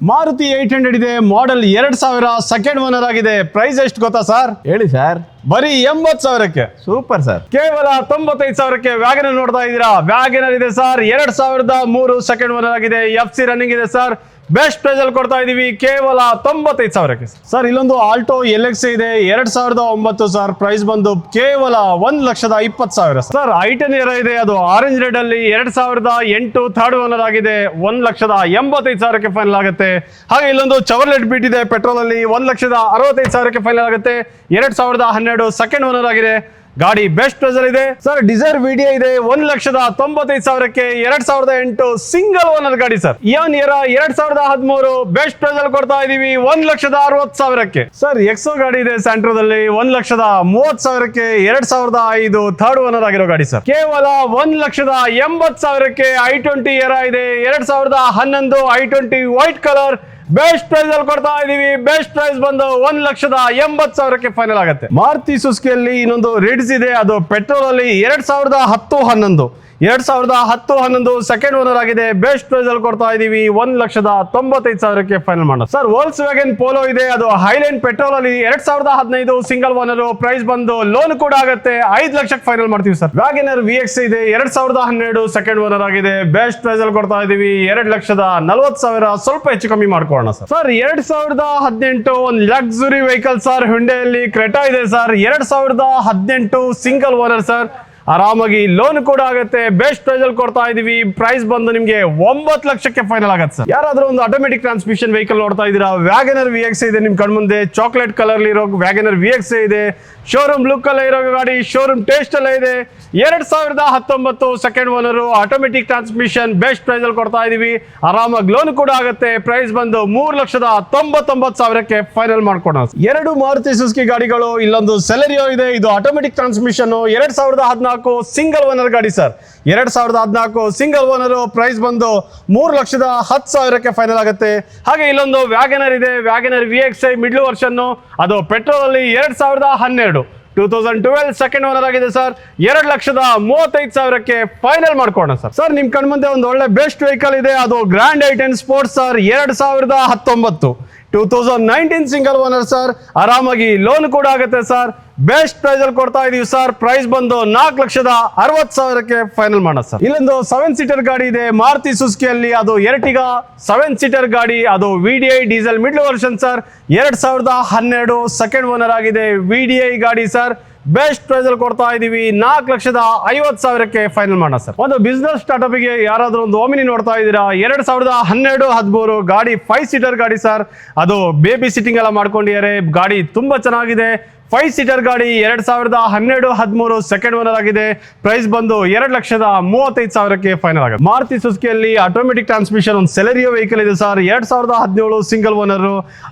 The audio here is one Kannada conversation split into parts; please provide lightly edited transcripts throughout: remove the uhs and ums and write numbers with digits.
ಮಾರುತಿ 800 ಇದೆ, ಮಾಡೆಲ್ 2000, ಸೆಕೆಂಡ್ ಓನರ್ ಆಗಿದೆ. ಪ್ರೈಸ್ ಎಷ್ಟು ಗೊತ್ತಾ ಸರ್? ಹೇಳಿ ಸರ್. ಬರೀ 80,000ಕ್ಕೆ. Super sir. ಕೇವಲ 95,000ಕ್ಕೆ ವ್ಯಾಗನರ್ ನೋಡ್ತಾ ಇದ್ದೀರಾ. ವ್ಯಾಗನರ್ ಇದೆ ಸರ್, 2003 ಸೆಕೆಂಡ್ ಓನರ್ ಆಗಿದೆ, FC ರನ್ನಿಂಗ್ ಇದೆ ಸರ್. ಬೆಸ್ಟ್ ಪ್ರೈಸ್ ಅಲ್ಲಿ ಕೊಡ್ತಾ ಇದೀವಿ ಕೇವಲ 95,000ಕ್ಕೆ. ಸರ್ ಇಲ್ಲೊಂದು ಆಲ್ಟೋ LX ಇದೆ, 2009 ಸರ್. ಪ್ರೈಸ್ ಬಂದು ಕೇವಲ 1,20,000 ಸರ್. I10 ಇದೆ, ಅದು ಆರೆಂಜ್ ರೆಡ್ ಅಲ್ಲಿ 2008 ಥರ್ಡ್ ಓನರ್ ಆಗಿದೆ, 1,85,000ಕ್ಕೆ ಫೈನಲ್ ಆಗುತ್ತೆ. ಹಾಗೆ ಇಲ್ಲೊಂದು ಚವರ್ಲೆಟ್ ಬೀಟ್ ಇದೆ, ಪೆಟ್ರೋಲ್ ಅಲ್ಲಿ 1,65,000ಕ್ಕೆ ಫೈನಲ್ ಆಗುತ್ತೆ. 2012 ಸೆಕೆಂಡ್ ಓನರ್ ಆಗಿದೆ. ಗಾಡಿ ಬೆಸ್ಟ್ ಪ್ರೈಸ್ ಅಲ್ಲಿ ಇದೆ ಸರ್. ಡಿಸೈರ್ ವಿಡಿಯೋ ಇದೆ, 1,95,000ಕ್ಕೆ. 2008 ಸಿಂಗಲ್ ಓನರ್ ಗಾಡಿ sir. Eon Era 2013 best price ಅಲ್ಲಿ ಕೊಡ್ತಾ ಇದೀವಿ 1,60,000ಕ್ಕೆ. ಸರ್ ಎಕ್ಸೋ ಗಾಡಿ ಇದೆ ಸ್ಯಾಂಟ್ರೋದಲ್ಲಿ, 1,30,000ಕ್ಕೆ. 2005 ಥರ್ಡ್ ಓನರ್ ಆಗಿರೋ ಗಾಡಿ ಸರ್. ಕೇವಲ 1,80,000ಕ್ಕೆ. I20 ಎರಾ ಇದೆ, 2011 I20 white colour. Best price ಅಲ್ಲಿ ಕೊಡ್ತಾ ಇದೀವಿ. ಬೆಸ್ಟ್ ಪ್ರೈಸ್ ಬಂದು 1,80,000ಕ್ಕೆ ಫೈನಲ್ ಆಗುತ್ತೆ. ಮಾರುತಿ ಸುಜುಕಿಯಲ್ಲಿ ಇನ್ನೊಂದು ರಿಡ್ಸ್ ಇದೆ, ಅದು ಪೆಟ್ರೋಲ್ ಅಲ್ಲಿ 2010 ಸೆಕೆಂಡ್ ಓನರ್ ಆಗಿದೆ. ಬೆಸ್ಟ್ ಪ್ರೈಸ್ ಅಲ್ಲಿ ಕೊಡ್ತಾ ಇದೀವಿ 1,95,000ಕ್ಕೆ ಫೈನಲ್ ಮಾಡೋದು ಸರ್. ವೋಲ್ಕ್ಸ್ ವ್ಯಾಗನ್ ಪೋಲೋ ಇದೆ, ಅದು ಹೈಲೈನ್ ಪೆಟ್ರೋಲ್ ಅಲ್ಲಿ 2015 ಸಿಂಗಲ್ ಓನರ್. ಪ್ರೈಸ್ ಬಂದು ಲೋನ್ ಕೂಡ ಆಗುತ್ತೆ, 5 ಲಕ್ಷಕ್ಕೆ ಫೈನಲ್ ಮಾಡ್ತೀವಿ ಸರ್. ವ್ಯಾಗನರ್ VX ಇದೆ, 2012 ಸೆಕೆಂಡ್ ಓನರ್ ಆಗಿದೆ. ಬೆಸ್ಟ್ ಪ್ರೈಸ್ ಅಲ್ಲಿ ಕೊಡ್ತಾ ಇದೀವಿ 2,40,000, ಸ್ವಲ್ಪ ಹೆಚ್ಚು ಕಮ್ಮಿ ಮಾಡ್ಕೊಳ್ಳೋಣ ಸರ್. ಸರ್ 2018 ಒಂದು ಲಕ್ಸುರಿ ವೆಹಿಕಲ್ ಸರ್, ಹುಂಡೈಯಲ್ಲಿ ಕ್ರೆಟಾ ಇದೆ ಸರ್. 2018 single owner sir. ಆರಾಮಾಗಿ ಲೋನ್ ಕೂಡ ಆಗುತ್ತೆ. ಬೆಸ್ಟ್ ಪ್ರೈಸ್ ಅಲ್ಲಿ ಕೊಡ್ತಾ ಇದೀವಿ. ಪ್ರೈಸ್ ಬಂದು ನಿಮಗೆ 9 ಲಕ್ಷಕ್ಕೆ ಫೈನಲ್ ಆಗುತ್ತೆ ಸರ್. ಯಾರಾದ್ರೂ ಒಂದು ಆಟೋಮೆಟಿಕ್ ಟ್ರಾನ್ಸ್ಮಿಷನ್ ವೆಹಿಕಲ್ ನೋಡ್ತಾ ಇದ್ದೀರಾ, ವ್ಯಾಗನರ್ VX ಇದೆ ನಿಮ್ ಕಣ್ಮುಂದೆ. ಚಾಕ್ಲೇಟ್ ಕಲರ್ ಇರೋ ವ್ಯಾಗನರ್ VX ಇದೆ. ಶೋರೂಮ್ ಲುಕ್ ಅಲ್ಲೇ ಇರೋ ಗಾಡಿ, ಶೋರೂಮ್ ಟೇಸ್ಟ್ ಅಲ್ಲೇ ಇದೆ. 2019 second owner, automatic transmission. Best price ಅಲ್ಲಿ ಕೊಡ್ತಾ ಇದೀವಿ. ಆರಾಮಾಗಿ ಲೋನ್ ಕೂಡ ಆಗುತ್ತೆ. ಪ್ರೈಸ್ ಬಂದು 3,99,000ಕ್ಕೆ ಫೈನಲ್ ಮಾಡ್ಕೊಡೋಣ. 2 ಮಾರುತಿ ಸುಜುಕಿ ಗಾಡಿಗಳು. ಇಲ್ಲೊಂದು ಸೆಲೆರಿಯೋ ಇದೆ, ಇದು ಆಟೋಮೆಟಿಕ್ ಟ್ರಾನ್ಸ್ಮಿಷನ್. 2014 ಸಿಂಗಲ್ ಓನರ್ ಗಾಡಿ ಸರ್. 2014 single owner. ಪ್ರೈಸ್ ಬಂದು 3,10,000ಕ್ಕೆ ಫೈನಲ್ ಆಗುತ್ತೆ. ಹಾಗೆ ಇಲ್ಲೊಂದು ವ್ಯಾಗನರ್ ಇದೆ, ವ್ಯಾಗನರ್ VXi ಮಿಡ್ಲ್ ವರ್ಷನ್. ಅದು ಪೆಟ್ರೋಲ್ ಅಲ್ಲಿ 2012 ಸೆಕೆಂಡ್ ಓನರ್ ಆಗಿದೆ ಸರ್. 2,35,000ಕ್ಕೆ ಫೈನಲ್ ಮಾಡ್ಕೋಣ ಸರ್. ಸರ್ ನಿಮ್ ಕಣ್ಮುಂದೆ ಒಂದು ಒಳ್ಳೆ ಬೆಸ್ಟ್ ವೆಹಿಕಲ್ ಇದೆ, ಅದು grand I10 sports sir. 2019 single owner sir. ಆರಾಮಾಗಿ ಲೋನ್ ಕೂಡ ಆಗುತ್ತೆ ಸರ್. ಬೆಸ್ಟ್ ಪ್ರೈಸ್ ಅಲ್ಲಿ ಕೊಡ್ತಾ ಇದೀವಿ ಸರ್. ಪ್ರೈಸ್ ಬಂದು 4,60,000ಕ್ಕೆ ಫೈನಲ್ ಮಾಡೋಣ ಸರ್. ಇಲ್ಲೊಂದು 7 ಸೀಟರ್ ಗಾಡಿ ಇದೆ ಮಾರುತಿ ಸುಜುಕಿಯಲ್ಲಿ, ಅದು ಎರ್ಟಿಗಾ 7 ಸೀಟರ್ ಗಾಡಿ. ಅದು VDI diesel middle version sir. 2012 second owner ಆಗಿದೆ, VDI ಗಾಡಿ ಸರ್. ಬೆಸ್ಟ್ ಪ್ರೈಸ್ ಅಲ್ಲಿ ಕೊಡ್ತಾ ಇದೀವಿ 4,50,000ಕ್ಕೆ ಫೈನಲ್ ಮಾಡೋಣ ಸರ್. ಒಂದು ಬಿಸ್ನೆಸ್ ಸ್ಟಾರ್ಟ್ಅಪ್ ಗೆ ಯಾರಾದ್ರೂ ಒಂದು ಓಮಿನಿ ನೋಡ್ತಾ ಇದ್ದೀರಾ, 2012-13 ಗಾಡಿ 5 ಸೀಟರ್ ಗಾಡಿ ಸರ್. ಅದು ಬೇಬಿ ಸಿಟ್ಟಿಂಗ್ ಎಲ್ಲ ಮಾಡ್ಕೊಂಡಿದ್ದಾರೆ. ಗಾಡಿ ತುಂಬಾ ಚೆನ್ನಾಗಿದೆ. 5 ಸೀಟರ್ ಗಾಡಿ. 2012-13 ಸೆಕೆಂಡ್ ಓನರ್ ಆಗಿದೆ. ಪ್ರೈಸ್ ಬಂದು 2,35,000ಕ್ಕೆ ಫೈನಲ್ ಆಗುತ್ತೆ. ಮಾರುತಿ ಸುಜುಕಿಯಲ್ಲಿ ಆಟೋಮೆಟಿಕ್ ಟ್ರಾನ್ಸ್ಮಿಷನ್ ಒಂದು ಸೆಲೆರಿಯೋ ವೆಹಿಕಲ್ ಇದೆ ಸರ್. 2017 single owner.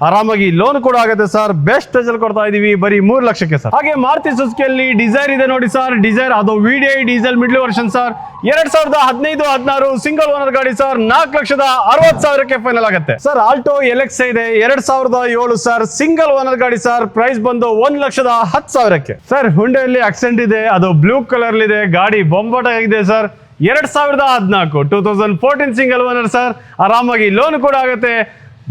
ಆರಾಮಾಗಿ ಲೋನ್ ಕೂಡ ಆಗುತ್ತೆ ಸರ್. ಬೆಸ್ಟ್ ಪ್ರೈಸ್ ಅಲ್ಲಿ ಕೊಡ್ತಾ ಇದೀವಿ ಬರೀ 3 ಲಕ್ಷಕ್ಕೆ ಸರ್. ಹಾಗೆ ಮಾರುತಿ ಸುಜುಕಿಯಲ್ಲಿ ಡಿಸೈರ್ ಇದೆ ನೋಡಿ ಸರ್. ಡಿಸೈರ್ ಅದು VDI diesel middle version sir. 2015-16 single owner ಗಾಡಿ ಸರ್. 4,60,000ಕ್ಕೆ ಫೈನಲ್ ಆಗುತ್ತೆ ಸರ್. ಆಲ್ಟೋ LX ಇದೆ, 2007 ಸರ್. ಸಿಂಗಲ್ ಓನರ್ ಗಾಡಿ ಸರ್. ಪ್ರೈಸ್ ಬಂದು 1,10,000ಕ್ಕೆ ಸರ್. ಹುಂಡೈಯಲ್ಲಿ ಆಕ್ಸೆಂಟ್ ಇದೆ, ಅದು ಬ್ಲೂ ಕಲರ್ ಇದೆ. ಗಾಡಿ ಬೊಂಬಾಟ ಆಗಿದೆ ಸರ್. 2014 single owner sir. ಆರಾಮಾಗಿ ಲೋನ್ ಕೂಡ ಆಗುತ್ತೆ.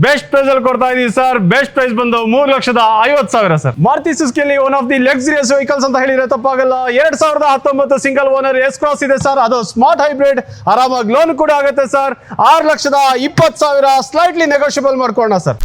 ಬೆಸ್ಟ್ ಪ್ರೈಸ್ ಅಲ್ಲಿ ಕೊಡ್ತಾ ಇದೀವಿ ಸರ್. ಬೆಸ್ಟ್ ಪ್ರೈಸ್ ಬಂದು 3,50,000 ಸರ್. ಮಾರುತಿ ಸುಜುಕಿಯಲ್ಲಿ one of the luxurious vehicles ಅಂತ ಹೇಳಿದ್ರೆ ತಪ್ಪಾಗಲ್ಲ. 2019 ಸಿಂಗಲ್ ಓನರ್ S ಕ್ರಾಸ್ ಇದೆ ಸರ್. ಅದು ಸ್ಮಾರ್ಟ್ ಹೈಬ್ರಿಡ್. ಆರಾಮಾಗಿ ಲೋನ್ ಕೂಡ ಆಗುತ್ತೆ ಸರ್. 6,20,000 ಸ್ಲೈಟ್ಲಿ ನೆಗೋಷಿಯಬಲ್ ಮಾಡ್ಕೊಳ್ಳೋಣ ಸರ್.